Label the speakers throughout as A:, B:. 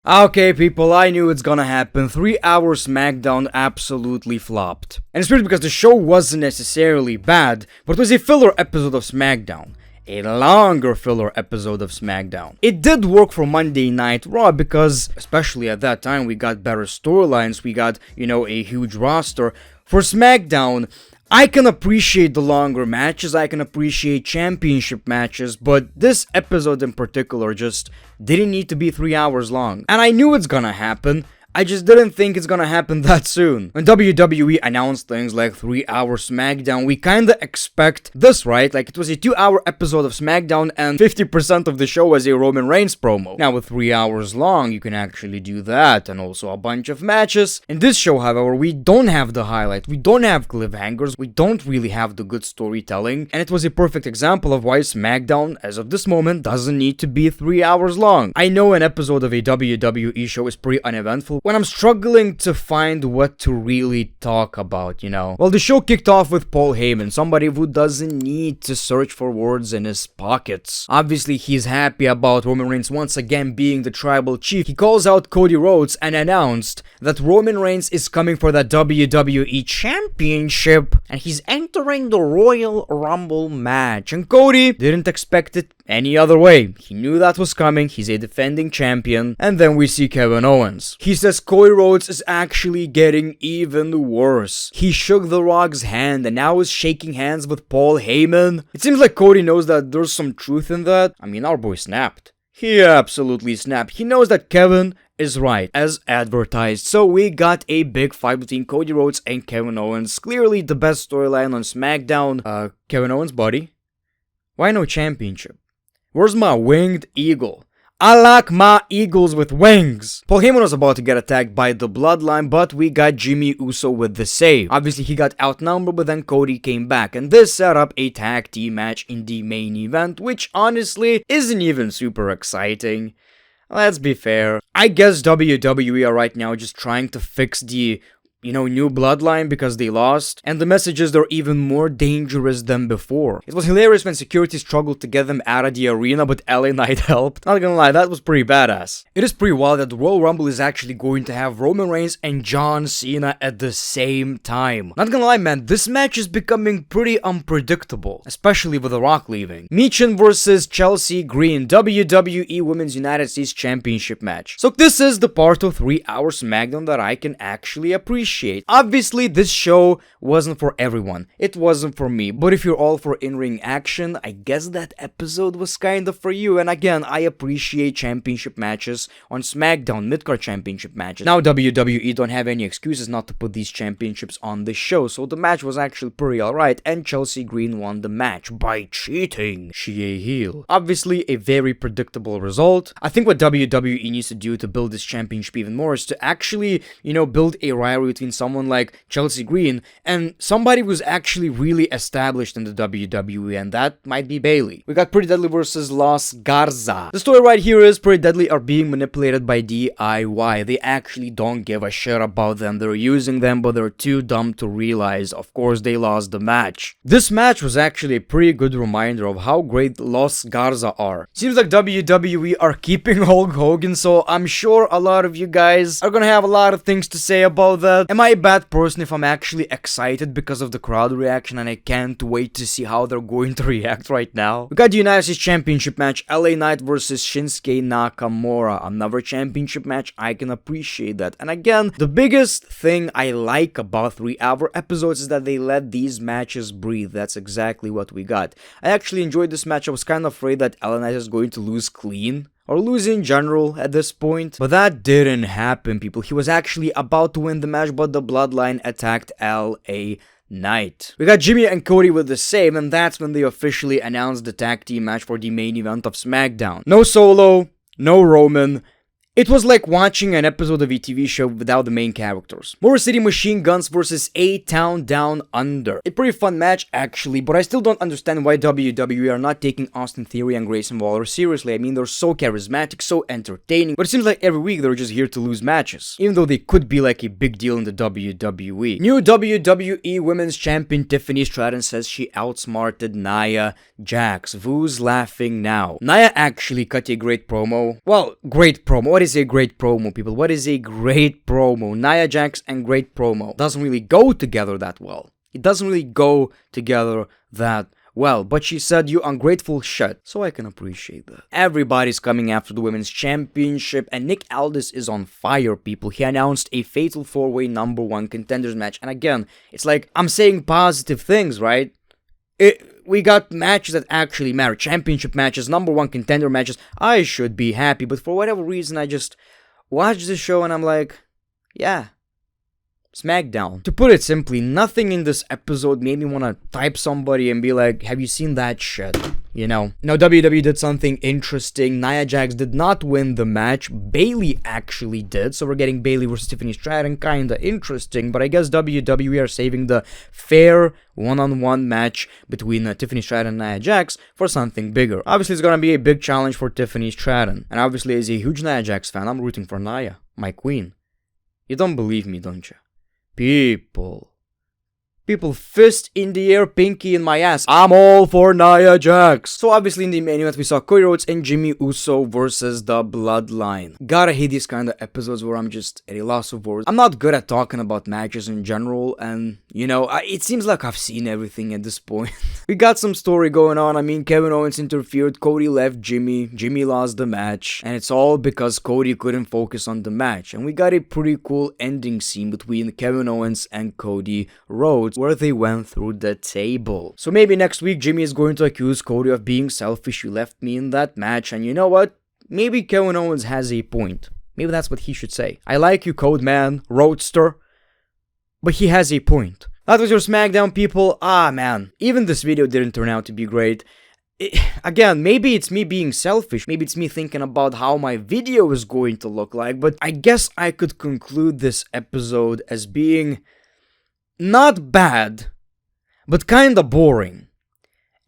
A: Okay, people, I knew it's gonna happen. 3 Hour SmackDown absolutely flopped. And it's weird because the show wasn't necessarily bad, but it was a filler episode of SmackDown. A longer filler episode of SmackDown. It did work for Monday Night Raw because, especially at that time, we got better storylines, we got, a huge roster. For SmackDown, I can appreciate the longer matches, I can appreciate championship matches, but this episode in particular just didn't need to be 3 hours long. And I knew it's gonna happen, I just didn't think it's gonna happen that soon. When WWE announced things like 3 Hour SmackDown, we kinda expect this, right? Like, it was a 2 hour episode of SmackDown and 50% of the show was a Roman Reigns promo. Now, with 3 hours long, you can actually do that, and also a bunch of matches. In this show, however, we don't have the highlight, we don't have cliffhangers, we don't really have the good storytelling, and it was a perfect example of why SmackDown, as of this moment, doesn't need to be 3 hours long. I know an episode of a WWE show is pretty uneventful when I'm struggling to find what to really talk about, Well, the show kicked off with Paul Heyman, somebody who doesn't need to search for words in his pockets. Obviously, he's happy about Roman Reigns once again being the tribal chief. He calls out Cody Rhodes and announced that Roman Reigns is coming for the WWE Championship, and he's entering the Royal Rumble match. And Cody didn't expect it any other way. He knew that was coming, he's a defending champion. And then we see Kevin Owens. He says Cody Rhodes is actually getting even worse. He shook The Rock's hand and now is shaking hands with Paul Heyman. It seems like Cody knows that there's some truth in that. I mean, our boy snapped. He absolutely snapped. He knows that Kevin is right, as advertised. So we got a big fight between Cody Rhodes and Kevin Owens. Clearly the best storyline on SmackDown. Kevin Owens, buddy. Why no championship? Where's my winged eagle? I like my eagles with wings. Paul Heyman was about to get attacked by the Bloodline, but we got Jimmy Uso with the save. Obviously, he got outnumbered, but then Cody came back, and this set up a tag team match in the main event, which honestly isn't even super exciting. Let's be fair. I guess WWE are right now just trying to fix the new Bloodline because they lost, and the message is they're even more dangerous than before. It was hilarious when security struggled to get them out of the arena, but LA Knight helped. Not gonna lie, that was pretty badass. It is pretty wild that the Royal Rumble is actually going to have Roman Reigns and John Cena at the same time. Not gonna lie, man, this match is becoming pretty unpredictable, especially with The Rock leaving. Michin versus Chelsea Green, WWE Women's United States Championship match. So this is the part of 3 Hour SmackDown that I can actually appreciate. Obviously, this show wasn't for everyone. It wasn't for me. But if you're all for in-ring action, I guess that episode was kind of for you. And again, I appreciate championship matches on SmackDown, mid-card championship matches. Now, WWE don't have any excuses not to put these championships on this show. So the match was actually pretty alright. And Chelsea Green won the match by cheating. She a heel. Obviously, a very predictable result. I think what WWE needs to do to build this championship even more is to actually, build a rivalry between someone like Chelsea Green and somebody who's actually really established in the WWE, and that might be Bayley. We got Pretty Deadly versus Los Garza. The story right here is Pretty Deadly are being manipulated by DIY. They actually don't give a shit about them. They're using them, but they're too dumb to realize. Of course, they lost the match. This match was actually a pretty good reminder of how great Los Garza are. Seems like WWE are keeping Hulk Hogan, so I'm sure a lot of you guys are gonna have a lot of things to say about that. Am I a bad person if I'm actually excited because of the crowd reaction and I can't wait to see how they're going to react right now? We got the United States Championship match, LA Knight versus Shinsuke Nakamura. Another championship match, I can appreciate that. And again, the biggest thing I like about 3 Hour episodes is that they let these matches breathe. That's exactly what we got. I actually enjoyed this match. I was kind of afraid that LA Knight is going to lose clean, or lose in general at this point. But that didn't happen, people. He was actually about to win the match, but the Bloodline attacked LA Knight. We got Jimmy and Cody with the save, and that's when they officially announced the tag team match for the main event of SmackDown. No Solo, no Roman. It was like watching an episode of a TV show without the main characters. Motor City Machine Guns versus A-Town Down Under. A pretty fun match actually, but I still don't understand why WWE are not taking Austin Theory and Grayson Waller seriously. I mean, they're so charismatic, so entertaining, but it seems like every week they're just here to lose matches, even though they could be like a big deal in the WWE. New WWE Women's Champion Tiffany Stratton says she outsmarted Nia Jax. Who's laughing now? Nia actually cut a great promo. Well, great promo. what is a great promo, people? What is a great promo? Nia Jax and great promo doesn't really go together that well. It doesn't really go together that well, but she said you ungrateful shit, so I can appreciate that. Everybody's coming after the women's championship, and Nick Aldis is on fire, people. He announced a fatal 4-way #1 contenders match, and again, it's like, I'm saying positive things, right? We got matches that actually matter, championship matches, #1 contender matches. I should be happy, but for whatever reason, I just watched the show and I'm like, yeah, SmackDown. To put it simply, nothing in this episode made me want to type somebody and be like, have you seen that shit? You know? Now, WWE did something interesting. Nia Jax did not win the match. Bayley actually did. So we're getting Bayley versus Tiffany Stratton. Kinda interesting. But I guess WWE are saving the fair one-on-one match between Tiffany Stratton and Nia Jax for something bigger. Obviously, it's gonna be a big challenge for Tiffany Stratton. And obviously, as a huge Nia Jax fan, I'm rooting for Nia, my queen. You don't believe me, don't you? People, fist in the air, pinky in my ass. I'm all for Nia Jax. So obviously in the main event we saw Cody Rhodes and Jimmy Uso versus the Bloodline. Gotta hate these kind of episodes where I'm just at a loss of words. I'm not good at talking about matches in general, and you know, it seems like I've seen everything at this point. We got some story going on. I mean, Kevin Owens interfered, Cody left Jimmy lost the match, and it's all because Cody couldn't focus on the match. And we got a pretty cool ending scene between Kevin Owens and Cody Rhodes, where they went through the table. So maybe next week Jimmy is going to accuse Cody of being selfish. You left me in that match, and you know what? Maybe Kevin Owens has a point. Maybe that's what he should say. I like you, Codeman, Roadster, but he has a point. That was your SmackDown, people. Ah, man. Even this video didn't turn out to be great. Again, maybe it's me being selfish. Maybe it's me thinking about how my video is going to look like, but I guess I could conclude this episode as being not bad, but kinda boring.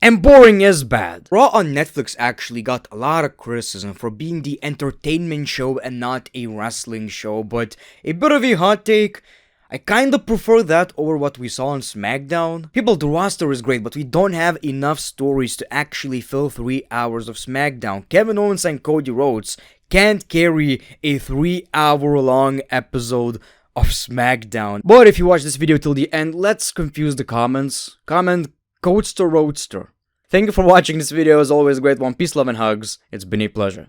A: And boring is bad. Raw on Netflix actually got a lot of criticism for being the entertainment show and not a wrestling show, but a bit of a hot take, I kinda prefer that over what we saw on SmackDown. People, the roster is great, but we don't have enough stories to actually fill 3 hours of SmackDown. Kevin Owens and Cody Rhodes can't carry a 3-hour-long episode of SmackDown. But if you watch this video till the end, let's confuse the comments. Comment Coadster Roadster. Thank you for watching this video. As always, great one. Peace, love, and hugs. It's been a pleasure.